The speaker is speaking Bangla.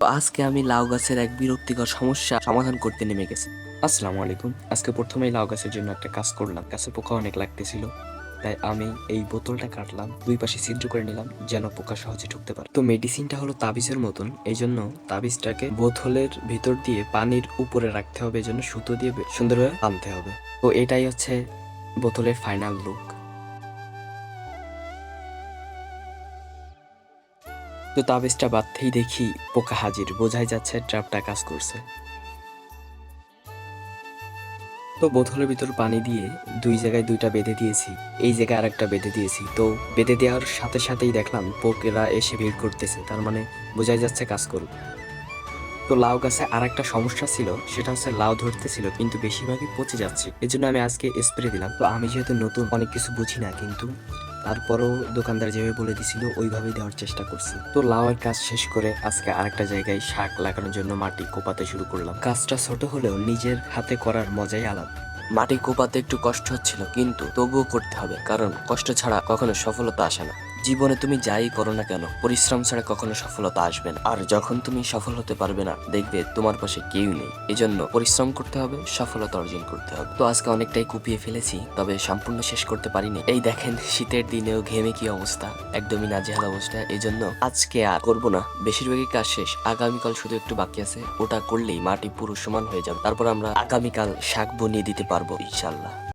তো আজকে আমি লাউ গাছের এক বিরক্তিকর সমস্যা সমাধান করতে নেমে গেছি। আসসালামু আলাইকুম। আজকে প্রথমেই লাউ গাছের জন্য একটা কাজ করলাম। গাছে পোকা অনেক লাগতেছিল, তাই আমি এই বোতলটা কাটলাম, দুই পাশে ছিদ্র করে নিলাম যেন পোকা সহজে ঢুকতে পারে। তো মেডিসিনটা হলো তাবিজের মতন, এই জন্য তাবিজটাকে বোতলের ভিতর দিয়ে পানির উপরে রাখতে হবে, এই জন্য সুতো দিয়ে সুন্দরভাবে টানতে হবে। তো এটাই হচ্ছে বোতলের ফাইনাল লুক। তো তাবিজটা বাঁধতেই দেখি পোকা হাজির, বোঝাই যাচ্ছে ট্র্যাপটা কাজ করছে। তো বোতলের ভিতর পানি দিয়ে দুই জায়গায় দুইটা বেঁধে দিয়েছি, এই জায়গায় আরেকটা বেঁধে দিয়েছি। তো বেঁধে দেওয়ার সাথে সাথেই দেখলাম পোকেরা এসে ভিড় করতেছে, তার মানে বোঝাই যাচ্ছে কাজ করবে। তো লাউ গাছে আরেকটা সমস্যা ছিল, সেটা হচ্ছে লাউ ধরতেছিল কিন্তু বেশিরভাগই পচে যাচ্ছে, এজন্য আমি আজকে স্প্রে দিলাম। তো আমি যেহেতু নতুন, অনেক কিছু বুঝি না, কিন্তু তারপরও দোকানদার যেভাবে বলে দিছিল ওইভাবেই দেওয়ার চেষ্টা করছি। তো লাউয়ের কাজ শেষ করে আজকে আরেকটা জায়গায় শাক লাগানোর জন্য মাটি কোপাতে শুরু করলাম। কাজটা ছোট হলেও নিজের হাতে করার মজাই আলাদা। মাটি কোপাতে একটু কষ্ট হচ্ছিল, কিন্তু তবুও করতে হবে, কারণ কষ্ট ছাড়া কখনো সফলতা আসে না। জীবনে তুমি যাই করো না কেন, পরিশ্রম ছাড়া কখনো সফলতা আসবে না। আর যখন তুমি সফল হতে পারবে না, দেখবে তোমার পাশে কেউ নেই। এজন্য পরিশ্রম করতে হবে, সফলতা অর্জন করতে হবে। তো আজকে অনেকটাই কুপিয়ে ফেলেছি, তবে সম্পূর্ণ শেষ করতে পারিনি। এই দেখেন, শীতের দিনেও ঘেমে কি অবস্থা, একদমই নাজেহাল অবস্থা। এজন্য আজকে আর করবো না, বেশিরভাগই কাজ শেষ। আগামীকাল শুধু একটু বাকি আছে, ওটা করলেই মাটি পুরো সমান হয়ে যাবে। তারপর আমরা আগামীকাল শাক বনিয়ে দিতে পারবো ইনশাল্লাহ।